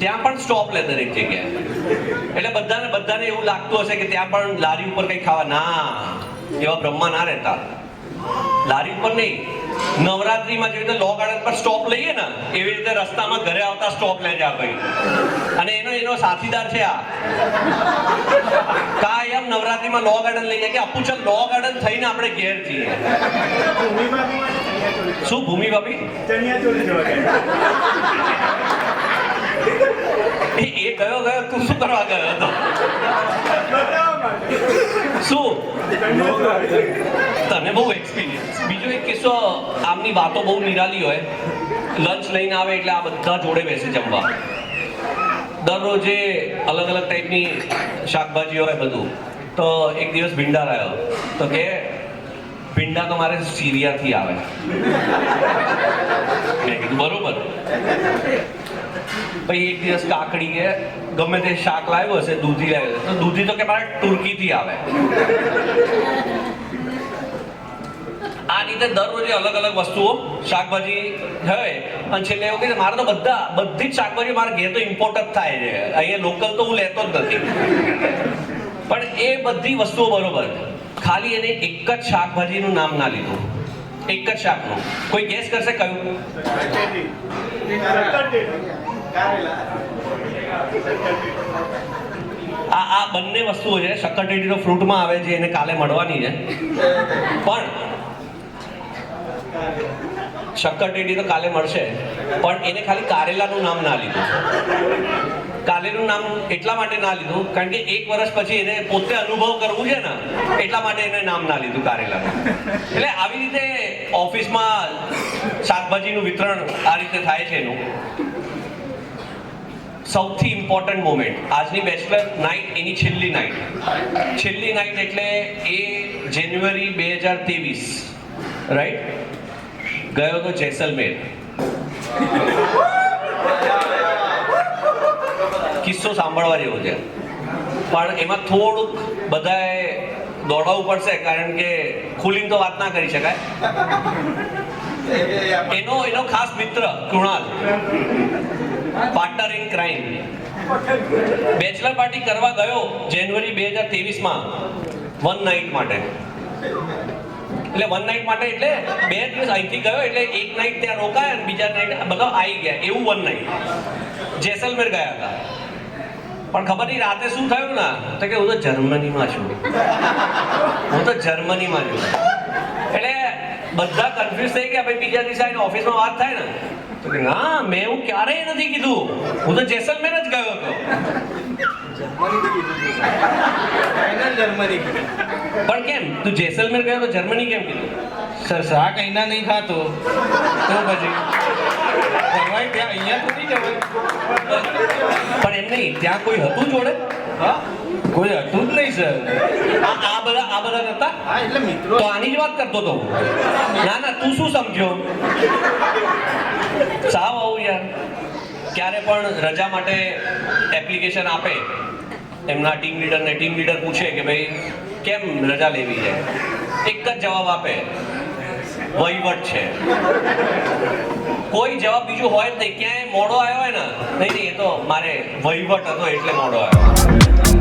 ત્યાં પણ સ્ટોપ લે દરેક જગ્યાએ. એટલે બધાને એવું લાગતું હશે કે ત્યાં પણ લારી ઉપર કઈ ખાવા. ના, એવા બ્રહ્મા ના રહેતા. લારી ઉપર નહીં, નવરાત્રીમાં જેવી રીતે લો ગાર્ડન પર સ્ટોપ લઈએ ને એવી રીતે રસ્તામાં ઘરે આવતા સ્ટોપ લે છે આ ભાઈ. અને એનો સાથીદાર છે આ. કાયમ નવરાત્રીમાં લો ગાર્ડન લઈ જાય કે આપું ચાલ લો ગાર્ડન થઈને આપણે ઘેર જઈએ. શું ભૂમિ ભાભી? એ ગયો તું શું કરવા ગયો હતો? શું તને બહુ એક્સપિરિયન્સ. બીજો એક કિસ્સો, આમની વાતો બહુ નિરાલી હોય. લંચ લઈને આવે એટલે આ બધા જોડે બેસે જમવા. દરરોજે અલગ અલગ ટાઈપની શાકભાજી હોય બધું. તો એક દિવસ ભીંડા લાવ્યો તો કે ભીંડા તો મારે સિરિયાથી આવે. મેં કીધું બરોબર. પછી એક દિવસ કાકડી કે ગમે તે શાક લાવ્યું હશે, દૂધી લાવ્યું હશે તો દૂધી તો કે મારે તુર્કીથી આવે. આ રીતે દરરોજે અલગ અલગ વસ્તુઓ શાકભાજી હોય અને છેલ્લે એવું કે મારે તો બધી જ શાકભાજી મારા ઘેર તો ઇમ્પોર્ટ જ થાય છે, અહીંયા લોકલ તો હું લેતો જ નથી. પણ એ બધી વસ્તુઓ બરોબર, ખાલી એને એક જ શાકભાજીનું નામ ના લીધું. એક જ શાકનું. કોઈ ગેસ કરશે કયું? આ બંને વસ્તુઓ છે. શક્કરટેટી તો ફ્રૂટમાં આવે છે, એને કાલે મળવાની છે. પણ શક્કરટેટી તો કાલે મળશે, પણ એને ખાલી કારેલાનું નામ ના લીધું. કારેલાનું નામ એટલા માટે ના લીધું કારણ કે 1 વર્ષ પછી એને પોતે અનુભવ કરવું છે ને, એટલા માટે એને નામ ના લીધું કારેલાનું. એટલે આવી રીતે ઓફિસમાં શાકભાજીનું વિતરણ આ રીતે થાય છે. એનું સૌથી ઇમ્પોર્ટન્ટ મોમેન્ટ આજની બેચલર નાઇટ, એની છેલ્લી નાઇટ એટલે એ જાન્યુઆરી 2023, રાઈટ? ગયો તો જેસલમેર. કિસ્સો સાંભળવા જેવો છે, પણ એમાં થોડુંક બધાએ દોડાવવું પડશે કારણ કે ખુલીને તો વાત ના કરી શકાય. એનો ખાસ મિત્ર Krunal, partner in crime, bachelor party કરવા ગયો જાન્યુઆરી 2023માં વન નાઇટ માટે. એટલે વન નાઇટ માટે એટલે 2 દિવસ અહીંથી ગયો એટલે એક નાઇટ ત્યાં રોકાય અને બીજા નાઇટ બધા આવી ગયા, એવું વન નાઇટ. જેસલમેર ગયા હતા. પણ ખબર નહીં રાતે શું થયું ને, તો કે હું તો જર્મનીમાં છું. એટલે બધા કન્ફ્યુઝ થઈ ગયા. ભાઈ બીજા દિવસે આવીને ઓફિસમાં વાત થાય ને તો કે હા મેં એવું ક્યારેય નથી કીધું, હું તો જેસલમેર જ ગયો હતો. પણ કેમ તું જેસલમેર ગયો તો જર્મની કેમ કીધું? સર શાક અહીંના નહીં ખાતો તો પછી ફરવાય ત્યાં અહીંયા તો નહીં જવાય. પણ એમ નહીં, ત્યાં કોઈ હતું જોડે? હા, કોઈ હતું જ નહીં સર. આ બધા નતા? હા, એટલે મિત્રો. તો આની જ વાત કરતો હતો. ના તું શું સમજ્યો? સાવ આવું યાર. ક્યારે પણ રજા માટે એપ્લિકેશન આપે એમના ટીમ લીડર પૂછે કે ભાઈ કેમ રજા લેવી છે, એક જ જવાબ આપે, વહીવટ છે. કોઈ જવાબ બીજું હોય જ નહીં. ક્યાંય મોડો આવ્યો હોય ને, નહીં એ તો મારે વહીવટ હતો એટલે મોડો આવ્યો.